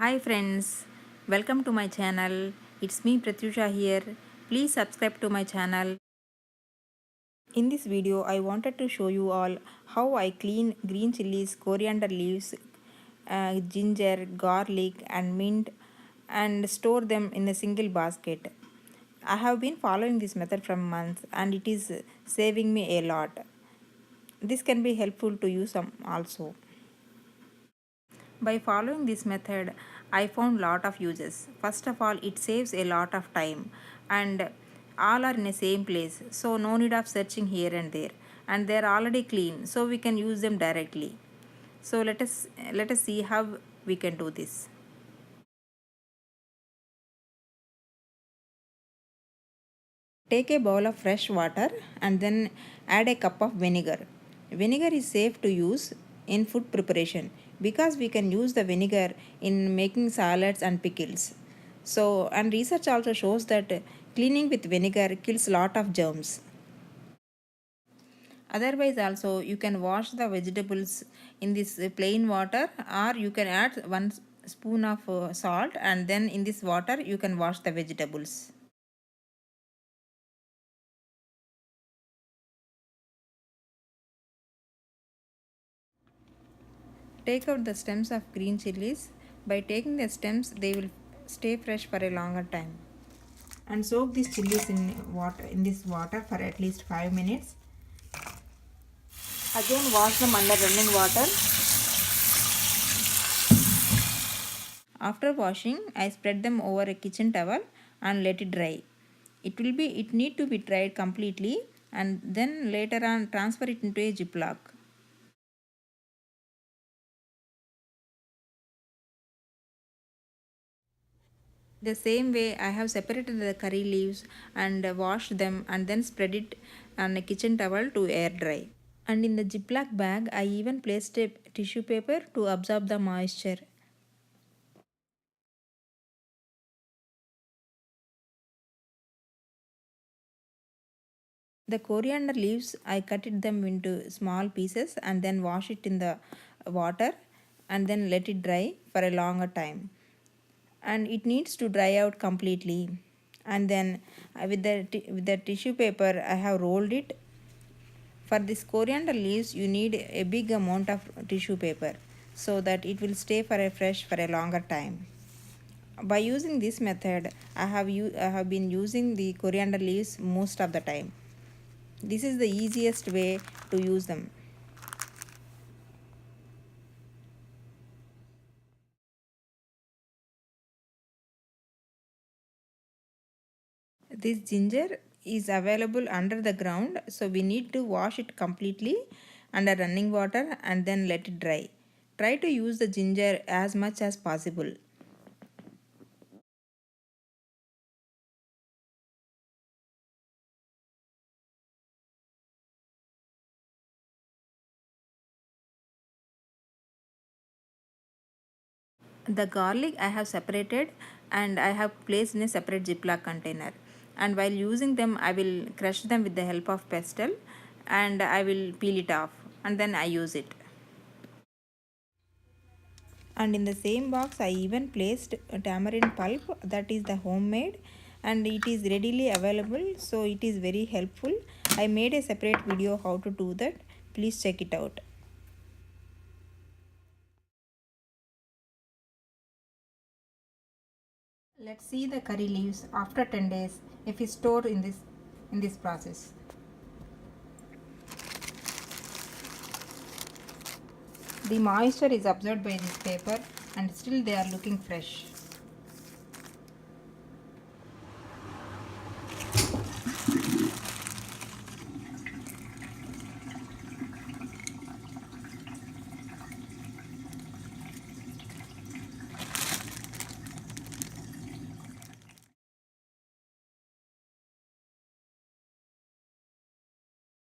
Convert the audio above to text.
Hi friends, welcome to my channel. It's me Pratyusha here. Please subscribe to my channel. In this video, I wanted to show you all how I clean green chilies, coriander leaves, ginger, garlic and mint and store them in a single basket. I have been following this method from months and it is saving me a lot. This can be helpful to you some also. By following this method, I found lot of uses. First of all, it saves a lot of time and all are in the same place. So no need of searching here and there. And they are already clean, so we can use them directly. So let us see how we can do this. Take a bowl of fresh water and then add a cup of vinegar. Vinegar is safe to use in food preparation because we can use the vinegar in making salads and pickles. So, and research also shows that cleaning with vinegar kills lot of germs. Otherwise also you can wash the vegetables in this plain water, or you can add one spoon of salt and then in this water you can wash the vegetables. Take out the stems of green chilies. By taking the stems, they will stay fresh for a longer time. And soak these chilies in this water for at least 5 minutes. Again wash them under running water. After washing, I spread them over a kitchen towel and let it dry. It need to be dried completely and then later on transfer it into a Ziploc. The same way I have separated the curry leaves and washed them and then spread it on a kitchen towel to air dry. And in the Ziploc bag, I even placed a tissue paper to absorb the moisture. The coriander leaves, I cut them into small pieces and then wash it in the water and then let it dry for a longer time. And it needs to dry out completely. And then with the tissue paper, I have rolled it. For this coriander leaves, you need a big amount of tissue paper so that it will stay for a fresh for a longer time. By using this method, I have been using the coriander leaves most of the time. This is the easiest way to use them. This ginger is available under the ground, so we need to wash it completely under running water and then let it dry. Try to use the ginger as much as possible. The garlic I have separated and I have placed in a separate Ziploc container. And while using them, I will crush them with the help of pestle and I will peel it off and then I use it. And in the same box, I even placed a tamarind pulp, that is the homemade, and it is readily available, so it is very helpful. I made a separate video how to do that. Please check it out. Let's see the curry leaves after 10 days if it's stored in this process. The moisture is absorbed by this paper and still they are looking fresh.